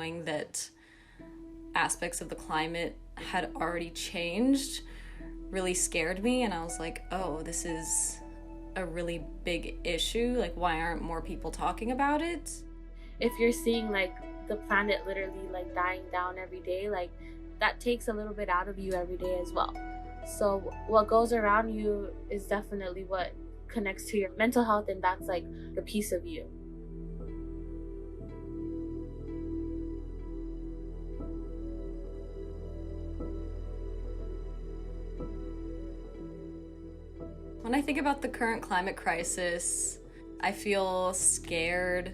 knowing that aspects of the climate had already changed really scared me, and I was like, oh, this is a really big issue. Like, why aren't more people talking about it? If you're seeing like the planet literally like dying down every day, like that takes a little bit out of you every day as well. So what goes around you is definitely what connects to your mental health, and that's like a piece of you. When I think about the current climate crisis, I feel scared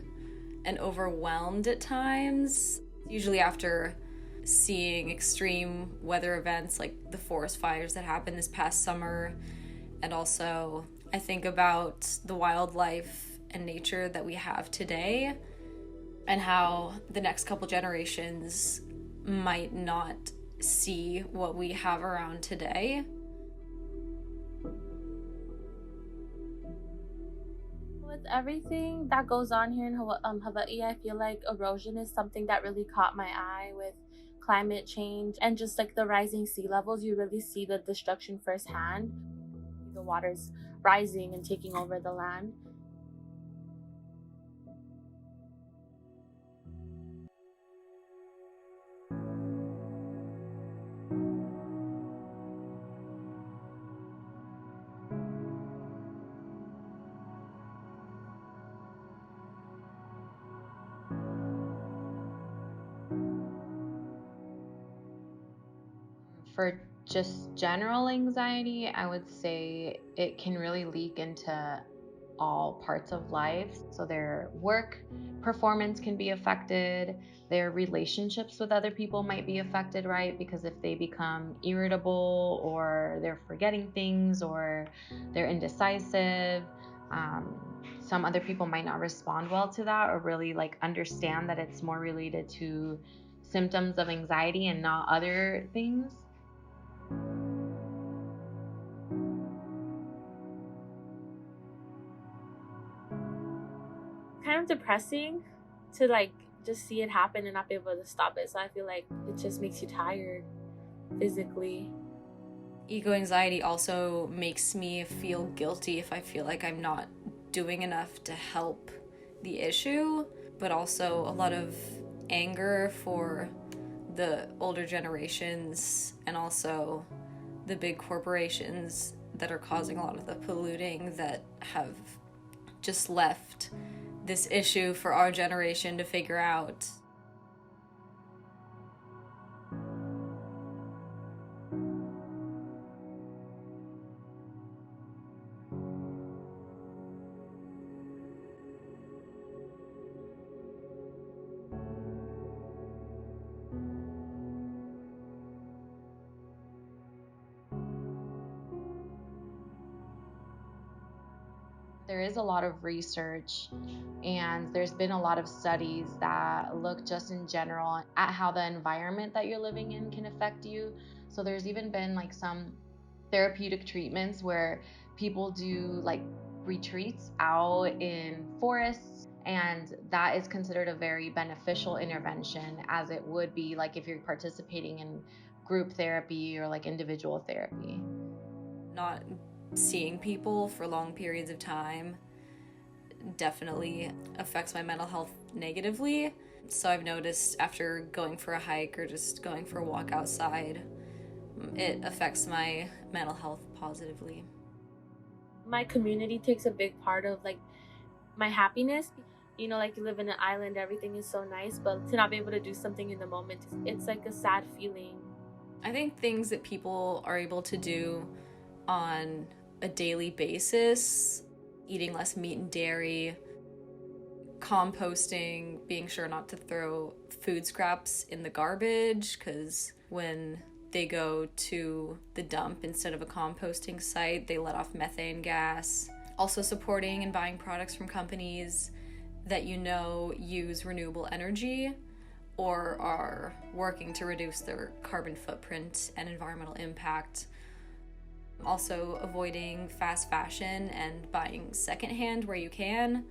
and overwhelmed at times, usually after seeing extreme weather events like the forest fires that happened this past summer. And also, I think about the wildlife and nature that we have today and how the next couple generations might not see what we have around today. With everything that goes on here in Hawaii, I feel like erosion is something that really caught my eye with climate change and just like the rising sea levels. You really see the destruction firsthand. The water's rising and taking over the land. For just general anxiety, I would say it can really leak into all parts of life. So their work performance can be affected, their relationships with other people might be affected, right? Because if they become irritable or they're forgetting things or they're indecisive, some other people might not respond well to that or really like understand that it's more related to symptoms of anxiety and not other things. Kind of depressing to like just see it happen and not be able to stop it. So I feel like it just makes you tired physically. Eco anxiety also makes me feel guilty if I feel like I'm not doing enough to help the issue, but also a lot of anger for the older generations and also the big corporations that are causing a lot of the polluting that have just left this issue for our generation to figure out. There is a lot of research and there's been a lot of studies that look just in general at how the environment that you're living in can affect you. So there's even been like some therapeutic treatments where people do like retreats out in forests, and that is considered a very beneficial intervention, as it would be like if you're participating in group therapy or like individual therapy. Not seeing people for long periods of time definitely affects my mental health negatively. So I've noticed after going for a hike or just going for a walk outside, it affects my mental health positively. My community takes a big part of like my happiness. You know, like you live in an island, everything is so nice, but to not be able to do something in the moment, it's like a sad feeling. I think things that people are able to do on a daily basis, eating less meat and dairy, composting, being sure not to throw food scraps in the garbage, because when they go to the dump instead of a composting site, they let off methane gas. Also supporting and buying products from companies that you know use renewable energy or are working to reduce their carbon footprint and environmental impact. Also avoiding fast fashion and buying secondhand where you can.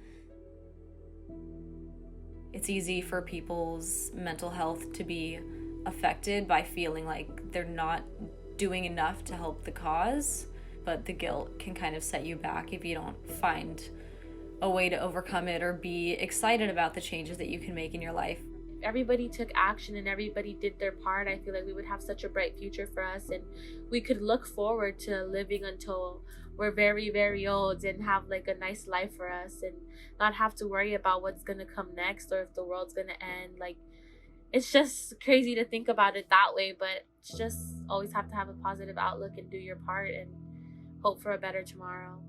It's easy for people's mental health to be affected by feeling like they're not doing enough to help the cause, but the guilt can kind of set you back if you don't find a way to overcome it or be excited about the changes that you can make in your life. If everybody took action and everybody did their part, I feel like we would have such a bright future for us, and we could look forward to living until we're very, very old and have like a nice life for us and not have to worry about what's gonna come next or if the world's gonna end. Like, it's just crazy to think about it that way, but it's just always have to have a positive outlook and do your part and hope for a better tomorrow.